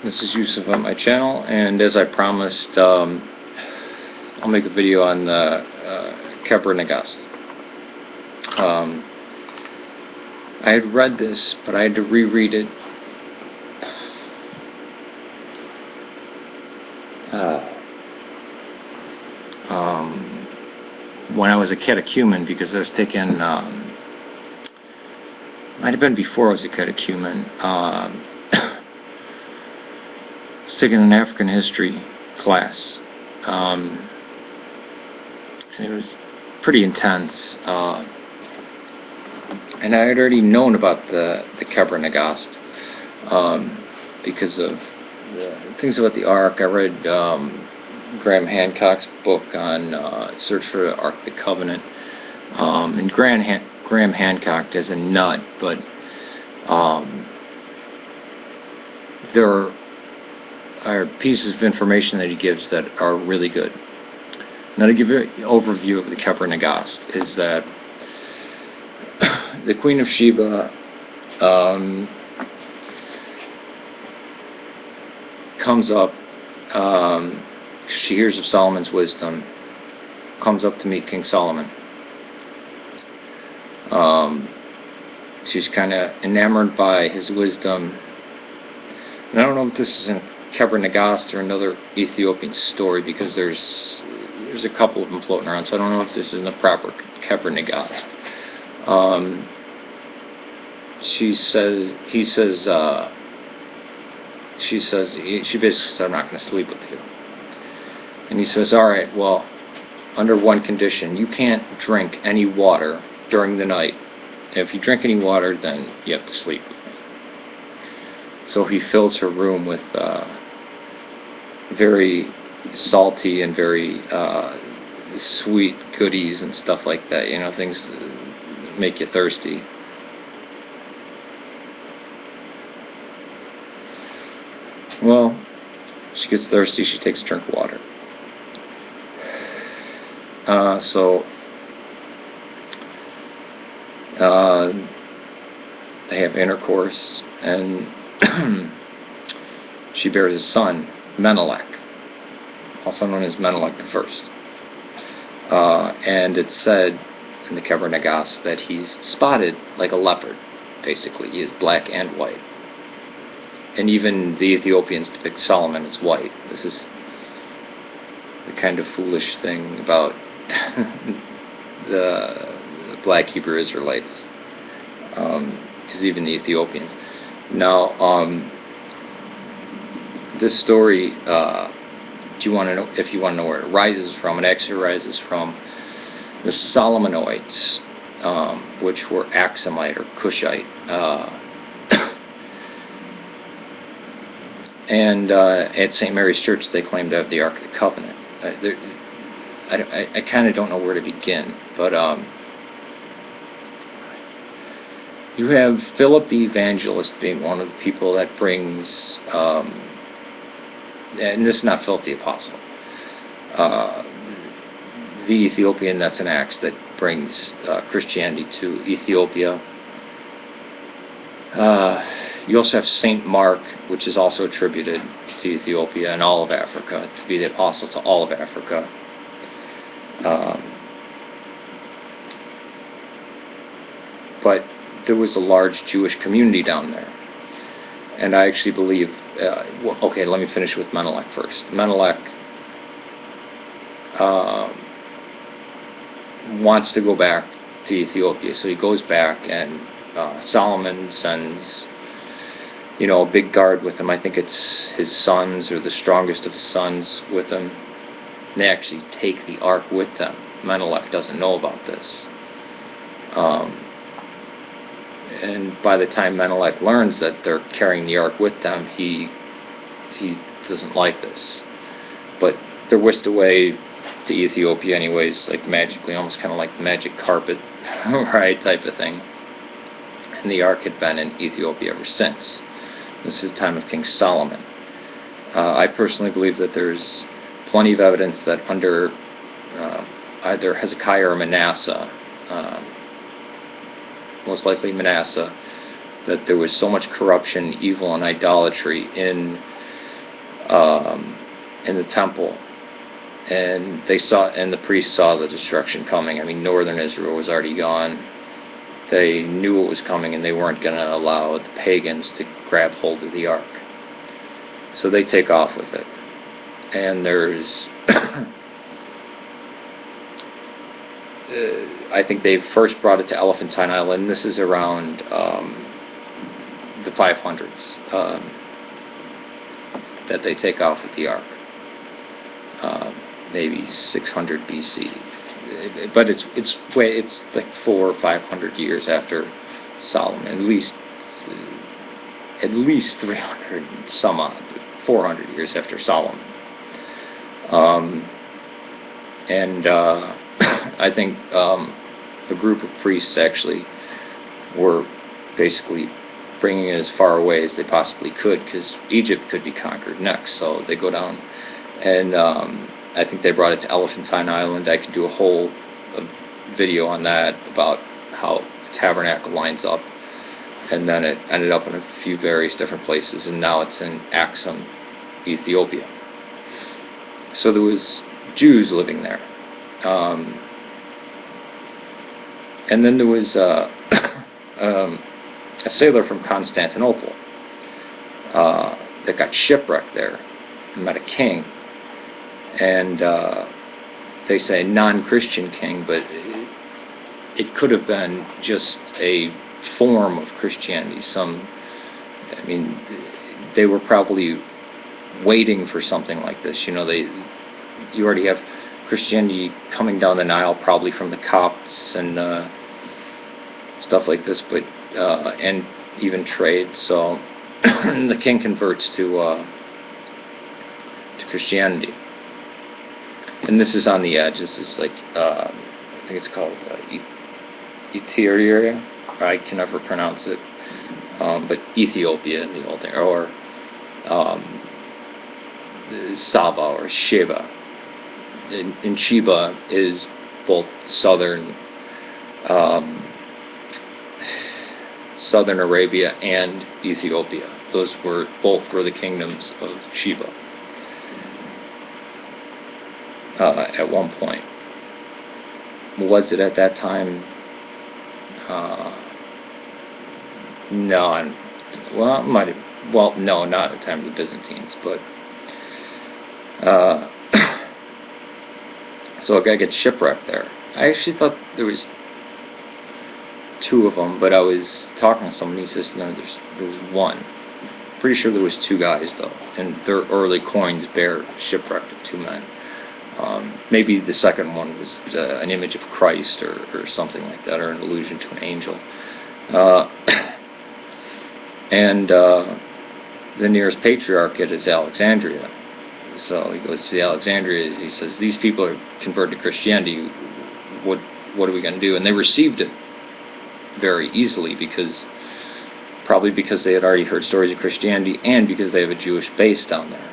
This is Yusuf on my channel, and as I promised, I'll make a video on the Kebra Nagast. I had read this, but I had to reread it. When I was a catechumen, because I was taking, might have been before I was a catechumen, I was taking an African history class, and it was pretty intense, and I had already known about the Kebra Nagast, because of the things about the Ark. I read Graham Hancock's book on Search for the Ark of the Covenant, and Graham Hancock is a nut, but there are pieces of information that he gives that are really good. Now, to give you an overview of the Kebra Nagast, is that the Queen of Sheba comes up, she hears of Solomon's wisdom, comes up to meet King Solomon. She's kind of enamored by his wisdom. And I don't know if this is in Kebra Nagast or another Ethiopian story, because there's a couple of them floating around, so I don't know if this is in the proper Kebra Nagast. She basically says, I'm not going to sleep with you. And he says, all right, well, under one condition, you can't drink any water during the night. If you drink any water, then you have to sleep with me. So he fills her room with very salty and very sweet goodies and stuff like that, you know, things that make you thirsty. Well, she gets thirsty, she takes a drink of water. So they have intercourse, and she bears a son, Menelik, also known as Menelik the First. And it's said in the Kebra Nagast that he's spotted like a leopard, basically. He is black and white. And even the Ethiopians depict Solomon as white. This is the kind of foolish thing about the black Hebrew Israelites, because even the Ethiopians. Now, this story, if you want to know where it arises from, it actually arises from the Solomoids, which were Axumite or Cushite. And at St. Mary's Church, they claim to have the Ark of the Covenant. I kind of don't know where to begin, but you have Philip the Evangelist being one of the people that brings, and this is not Philip the Apostle, the Ethiopian that's in Acts that brings Christianity to Ethiopia. You also have St. Mark, which is also attributed to Ethiopia and all of Africa, to be the apostle to all of Africa. But there was a large Jewish community down there. And I actually believe, okay, let me finish with Menelik first. Menelik wants to go back to Ethiopia, so he goes back, and Solomon sends, you know, a big guard with him. I think it's his sons, or the strongest of his sons, with him. And they actually take the ark with them. Menelik doesn't know about this. And by the time Menelik learns that they're carrying the ark with them, he doesn't like this. But they're whisked away to Ethiopia anyways, like magically, almost kind of like the magic carpet, right, type of thing. And the ark had been in Ethiopia ever since. This is the time of King Solomon. I personally believe that there's plenty of evidence that under either Hezekiah or Manasseh, most likely Manasseh, that there was so much corruption, evil, and idolatry in in the temple, and the priests saw the destruction coming. I mean, northern Israel was already gone. They knew it was coming, and they weren't going to allow the pagans to grab hold of the ark. So they take off with it. And there's I think they first brought it to Elephantine Island. This is around the 500s that they take off with the ark. Maybe 600 BC, but it's like 400 or 500 years after Solomon. At least 300 and some odd, 400 years after Solomon. I think a group of priests actually were basically bringing it as far away as they possibly could, because Egypt could be conquered next. So they go down, and I think they brought it to Elephantine Island. I could do a whole video on that, about how the tabernacle lines up, and then it ended up in a few various different places, and now it's in Axum, Ethiopia. So there was Jews living there. And then there was a sailor from Constantinople that got shipwrecked there and met a king. And they say non-Christian king, but it could have been just a form of Christianity. I mean, they were probably waiting for something like this. You know, you already have Christianity coming down the Nile, probably from the Copts and stuff like this, but and even trade. So the king converts to Christianity, and this is on the edge. This is like I think it's called Ethiopia. I can never pronounce it, but Ethiopia in the old era, or Saba or Sheba. And Sheba is both southern Arabia and Ethiopia. Those were the kingdoms of Sheba at one point. Was it at that time? No, no, not at the time of the Byzantines, but so a guy gets shipwrecked there. I actually thought there was two of them, but I was talking to someone, he says, no, there was one. Pretty sure there was two guys, though, and their early coins bear shipwreck of two men. Maybe the second one was an image of Christ or something like that, or an allusion to an angel. And the nearest patriarch is Alexandria. So he goes to the Alexandria, he says, these people are converted to Christianity, what are we going to do? And they received it very easily, probably because they had already heard stories of Christianity, and because they have a Jewish base down there,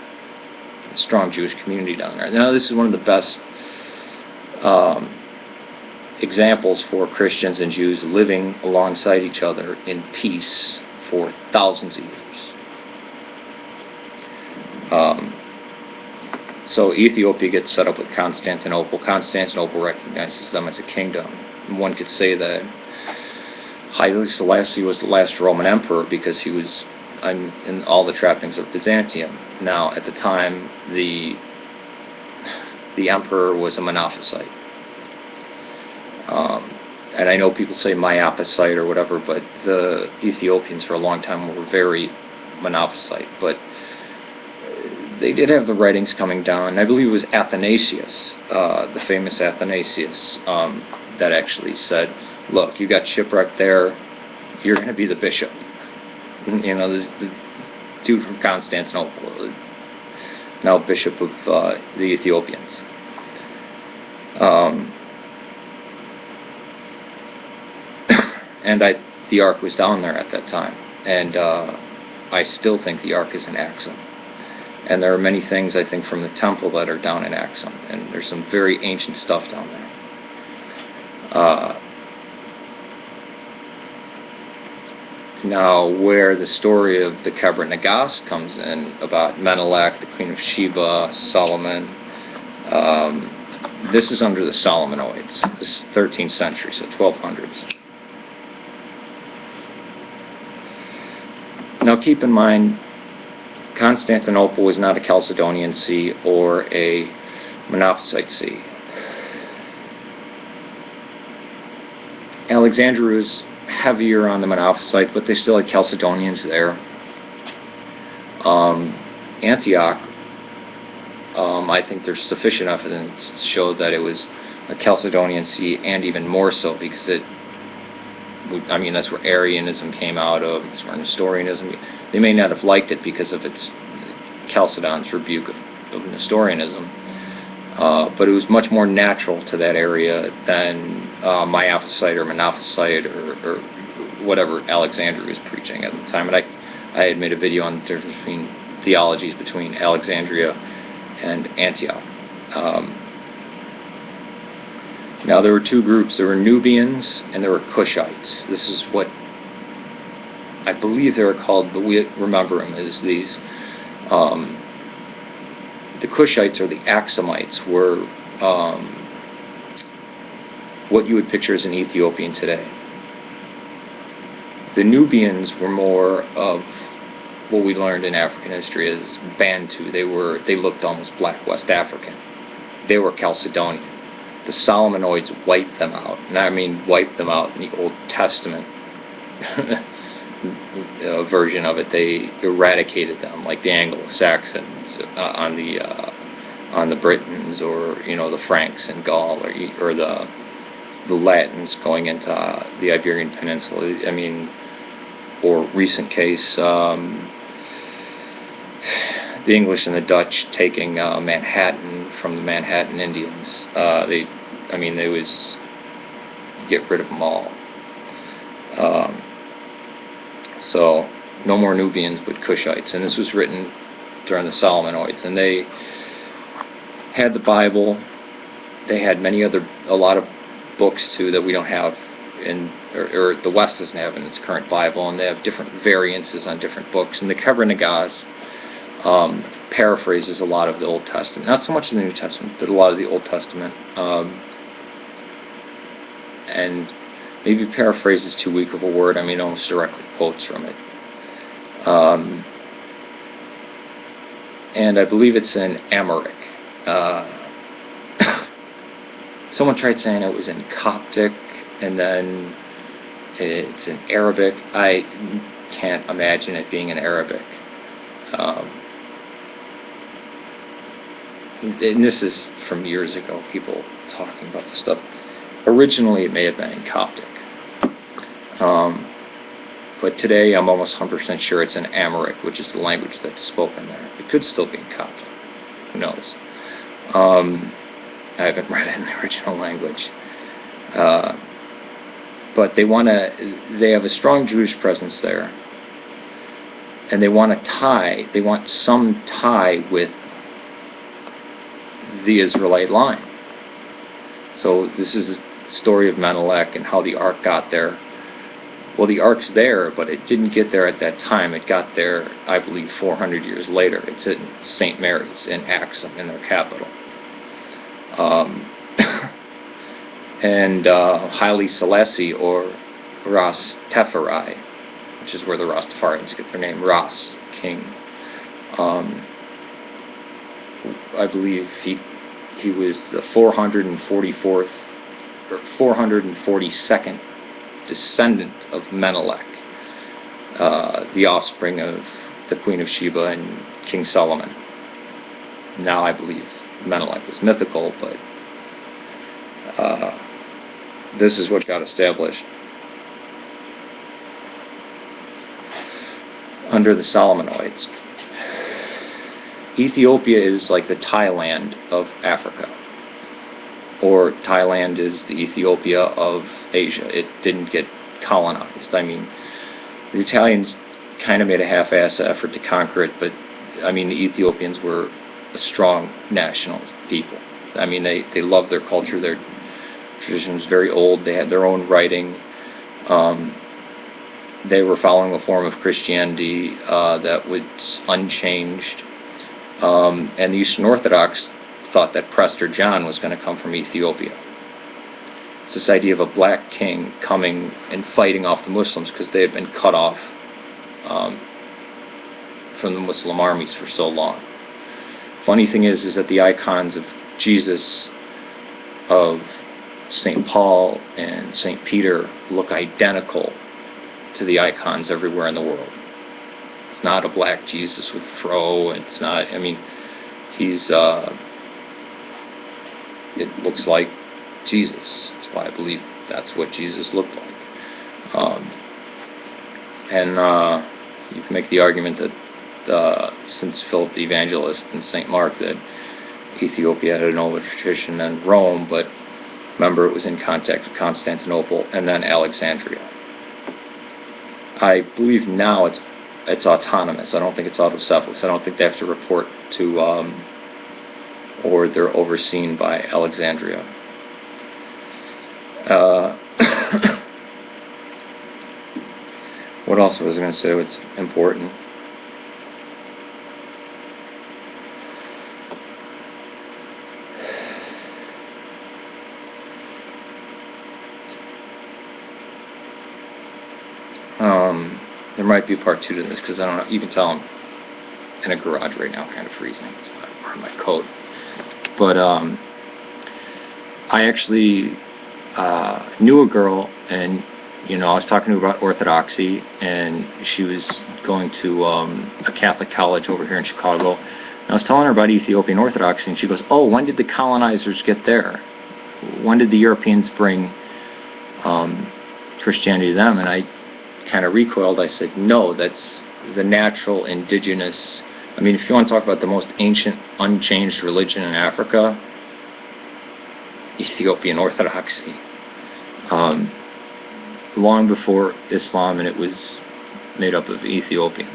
a strong Jewish community down there. Now, this is one of the best examples for Christians and Jews living alongside each other in peace for thousands of years. So Ethiopia gets set up with Constantinople. Constantinople recognizes them as a kingdom. And one could say that Haile Selassie was the last Roman emperor because he was in all the trappings of Byzantium. Now, at the time, the emperor was a Monophysite. And I know people say Miaphysite or whatever, but the Ethiopians for a long time were very Monophysite. But they did have the writings coming down. I believe it was Athanasius, the famous Athanasius, that actually said, look, you got shipwrecked there, you're going to be the bishop. You know, this the dude from Constantinople, now bishop of the Ethiopians. And the Ark was down there at that time. And I still think the Ark is in Axum. And there are many things, I think, from the temple that are down in Axum. And there's some very ancient stuff down there. Now, where the story of the Kebra Nagast comes in, about Menelik, the Queen of Sheba, Solomon, this is under the Solomoids. This is 13th century, so 1200s. Now keep in mind, Constantinople was not a Chalcedonian see or a Monophysite see. Alexandria was heavier on the Monophysite, but they still had Chalcedonians there. Antioch, I think there's sufficient evidence to show that it was a Chalcedonian see, and even more so because that's where Arianism came out of, it's where Nestorianism. They may not have liked it because of its Chalcedon's rebuke of Nestorianism, but it was much more natural to that area than Miaphysite or Monophysite or whatever Alexandria was preaching at the time. And I had made a video on the difference between theologies between Alexandria and Antioch. Now there were two groups. There were Nubians and there were Cushites. This is what I believe they were called, but we remember them as these. The Cushites, or the Axumites, were what you would picture as an Ethiopian today. The Nubians were more of what we learned in African history as Bantu. They looked almost black West African. They were Chalcedonian. The Solomonids wiped them out, and I mean wiped them out in the Old Testament version of it. They eradicated them, like the Anglo-Saxons on the Britons, or the Franks in Gaul, or the Latins going into the Iberian Peninsula. I mean, or recent case, the English and the Dutch taking Manhattan from the Manhattan Indians. They was get rid of them all. So no more Nubians, but Cushites. And this was written during the Solomonids, and they had the Bible. They had a lot of books too that we don't have or the West doesn't have in its current Bible, and they have different variances on different books. And the Kebra Nagast paraphrases a lot of the Old Testament, not so much the New Testament, but a lot of the Old Testament, and maybe paraphrase is too weak of a word. Almost directly quotes from it. And I believe it's in Amharic. Someone tried saying it was in Coptic, and then it's in Arabic. I can't imagine it being in Arabic. And this is from years ago, people talking about this stuff. Originally, it may have been in Coptic. But today, I'm almost 100% sure it's in Amharic, which is the language that's spoken there. It could still be in Coptic. Who knows? I haven't read it in the original language. But they have a strong Jewish presence there. And they want some tie with the Israelite line. So this is the story of Menelik and how the ark got there. Well, the ark's there, but it didn't get there at that time. It got there, I believe, 400 years later. It's in St. Mary's in Axum, in their capital. And Haile Selassie, or Ras Teferi, which is where the Rastafarians get their name, Ras, king. I believe he was the 444th or 442nd descendant of Menelik, the offspring of the Queen of Sheba and King Solomon. Now I believe Menelik was mythical, but this is what got established under the Solomonids. Ethiopia is like the Thailand of Africa, or Thailand is the Ethiopia of Asia. It didn't get colonized. The Italians kind of made a half-assed effort to conquer it, but the Ethiopians were a strong nationalist people. They loved their culture. Their tradition was very old. They had their own writing. they were following a form of Christianity that was unchanged. And the Eastern Orthodox thought that Prester John was going to come from Ethiopia. It's this idea of a black king coming and fighting off the Muslims because they had been cut off from the Muslim armies for so long. Funny thing is that the icons of Jesus, of St. Paul and St. Peter look identical to the icons everywhere in the world. It's not a black Jesus with a fro. It's not, I mean, he's, it looks like Jesus. That's why I believe that's what Jesus looked like. You can make the argument that since Philip the Evangelist and St. Mark that Ethiopia had an older tradition than Rome, but remember it was in contact with Constantinople and then Alexandria. I believe now it's autonomous. I don't think it's autocephalous. I don't think they have to report to or they're overseen by Alexandria. What else was I going to say? What's important? There might be a part 2 to this because I don't know. You can tell I'm in a garage right now, kind of freezing. That's why I'm wearing my coat. But I actually knew a girl, and I was talking to her about Orthodoxy, and she was going to a Catholic college over here in Chicago. And I was telling her about Ethiopian Orthodoxy, and she goes, "Oh, when did the colonizers get there? When did the Europeans bring Christianity to them?" And I kind of recoiled. I said, "No, that's the natural indigenous. I mean, if you want to talk about the most ancient, unchanged religion in Africa, Ethiopian Orthodoxy. Long before Islam, and it was made up of Ethiopian.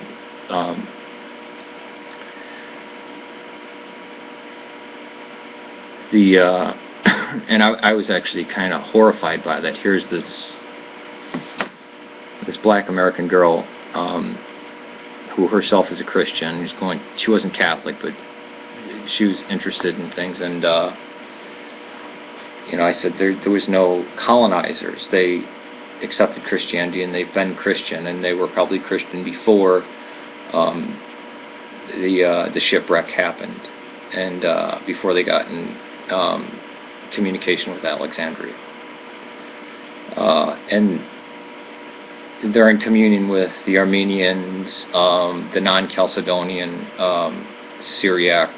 And I was actually kind of horrified by that. Here's this black American girl who herself is a Christian. She wasn't Catholic, but she was interested in things. And I said there was no colonizers. They accepted Christianity, and they've been Christian, and they were probably Christian before the shipwreck happened, and before they got in communication with Alexandria. And they're in communion with the Armenians, the non-Chalcedonian Syriac,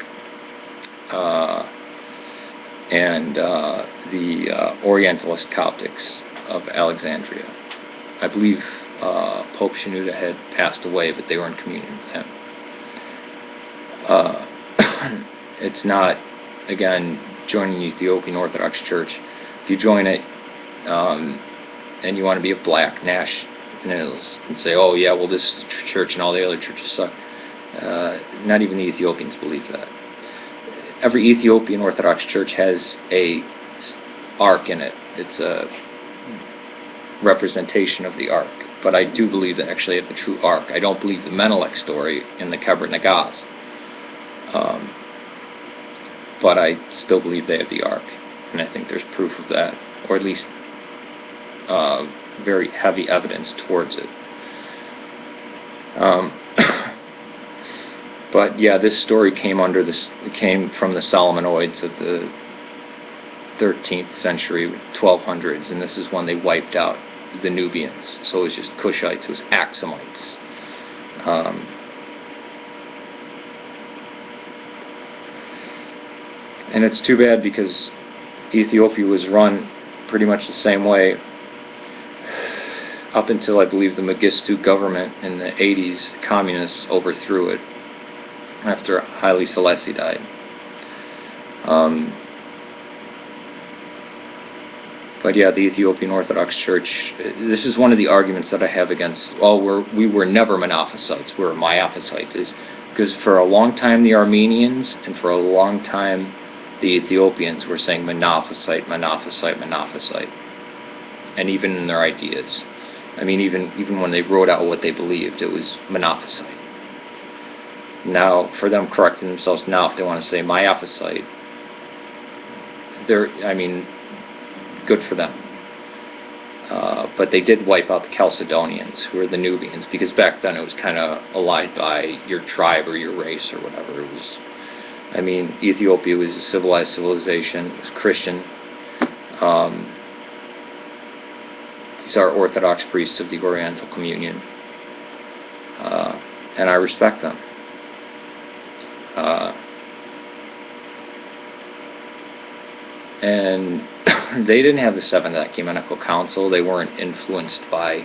and the Orientalist Coptics of Alexandria. I believe Pope Shenouda had passed away, but they were in communion with him. It's not, again, joining the Ethiopian Orthodox Church. If you join it and you want to be a black nationalist and say, "Oh yeah, well this church and all the other churches suck," not even the Ethiopians believe that. Every Ethiopian Orthodox church has a ark in it. It's a representation of the ark. But I do believe they actually have the true ark. I don't believe the Menelik story in the Kebra Nagast. But I still believe they have the ark. And I think there's proof of that, or at least very heavy evidence towards it. But yeah, this story came from the Solomoids of the 13th century, 1200s, and this is when they wiped out the Nubians. So it was just Cushites, it was Axumites. And it's too bad because Ethiopia was run pretty much the same way up until, I believe, the Mengistu government in the 80s. The communists overthrew it after Haile Selassie died. But yeah, the Ethiopian Orthodox Church, this is one of the arguments that I have against, we were never Monophysites, we were Miaphysites, is because for a long time the Armenians and for a long time the Ethiopians were saying Monophysite, Monophysite, Monophysite, and even in their ideas. I mean, even when they wrote out what they believed, it was Monophysite. Now, for them correcting themselves now, if they want to say Miaphysite, I mean, good for them. But they did wipe out the Chalcedonians, who were the Nubians, because back then it was kind of allied by your tribe or your race or whatever. It was, I mean, Ethiopia was a civilized civilization. It was Christian. These are Orthodox priests of the Oriental Communion, and I respect them. And they didn't have the Seventh Ecumenical Council. They weren't influenced by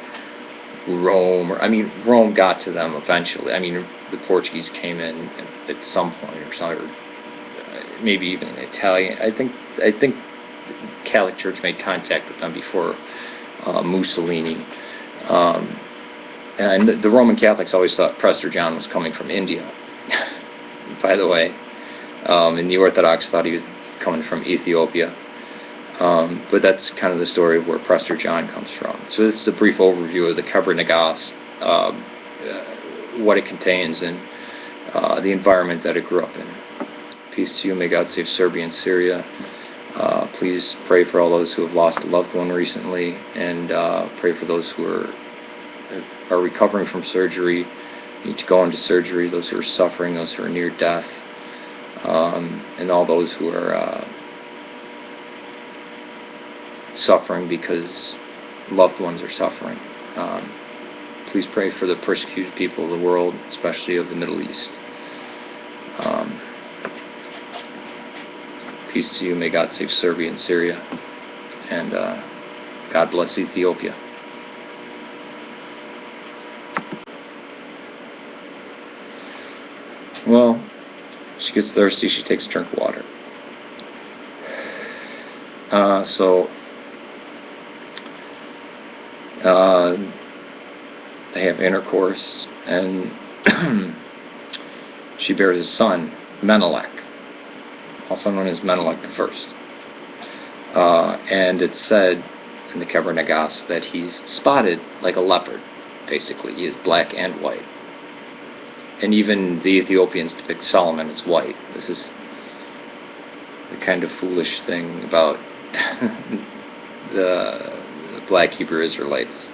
Rome. I mean, Rome got to them eventually. I mean, the Portuguese came in at some point, or maybe even Italian. I think the Catholic Church made contact with them before Mussolini. And the Roman Catholics always thought Prester John was coming from India. By the way, and the Orthodox thought he was coming from Ethiopia. But that's kind of the story of where Prester John comes from. So this is a brief overview of the Kebra Nagast, what it contains, and the environment that it grew up in. Peace to you. May God save Serbia and Syria. Please pray for all those who have lost a loved one recently, and pray for those who are recovering from surgery, need to go into surgery, those who are suffering, those who are near death, and all those who are suffering because loved ones are suffering. Please pray for the persecuted people of the world, especially of the Middle East. Peace to you. May God save Serbia and Syria, and God bless Ethiopia. Well, she gets thirsty, she takes a drink of water. They have intercourse, and she bears a son, Menelik, also known as Menelik I. And it's said in the Kebra Nagast that he's spotted like a leopard, basically. He is black and white. And even the Ethiopians depict Solomon as white. This is the kind of foolish thing about the black Hebrew Israelites.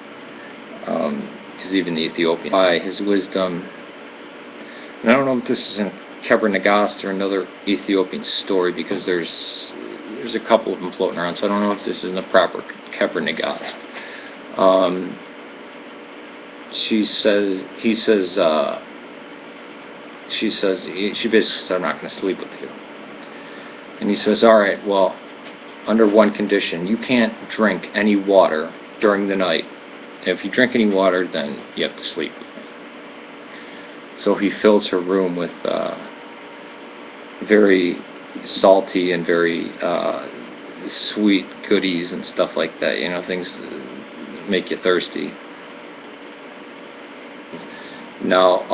Because even the Ethiopians, by his wisdom, and I don't know if this is in Kebra Nagast or another Ethiopian story, because there's a couple of them floating around, so I don't know if this is in the proper Kebra Nagast. She basically says, I'm not going to sleep with you. And he says, all right, well, under one condition, you can't drink any water during the night. If you drink any water, then you have to sleep with me. So he fills her room with very salty and very sweet goodies and stuff like that, you know, things that make you thirsty. Now,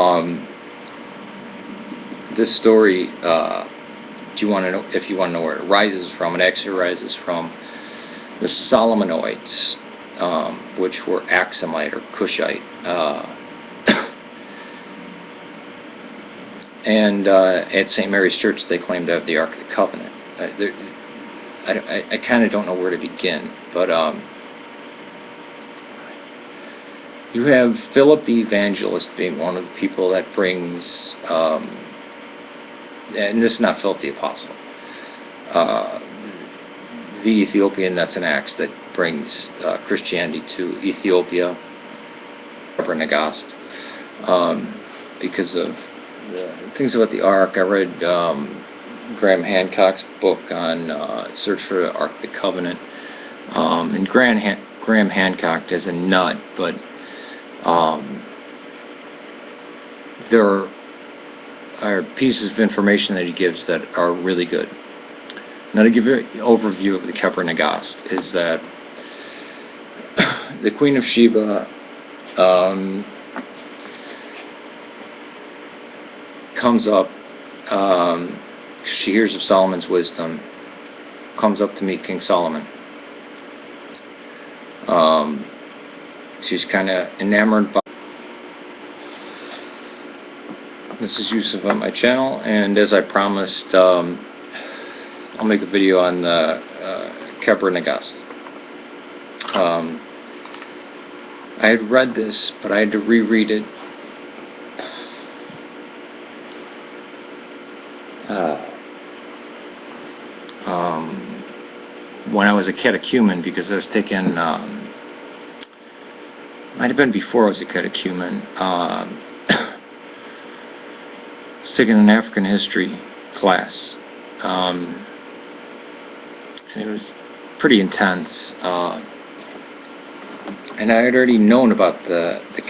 this story, if you want to know where it arises from, it actually arises from the Solomoids, which were Axumite or Cushite, and at St. Mary's Church they claim to have the Ark of the Covenant. I kind of don't know where to begin, but you have Philip the Evangelist being one of the people that brings, and this is not Philip the Apostle, the Ethiopian that's in Acts that brings Christianity to Ethiopia, Kebra Nagast, because of the things about the Ark. I read Graham Hancock's book on Search for the Ark of the Covenant, and Graham Hancock is a nut, but there are pieces of information that he gives that are really good. Now, to give you an overview of the Kebra Nagast, is that the Queen of Sheba comes up, she hears of Solomon's wisdom, comes up to meet King Solomon. she's kind of enamored by. This is Yusuf on my channel, and as I promised, I'll make a video on the Kebra Nagast. I had read this, but I had to reread it. When I was a catechumen, because I was taking, might have been before I was a catechumen, I was taking an African history class, and it was pretty intense, and I had already known about the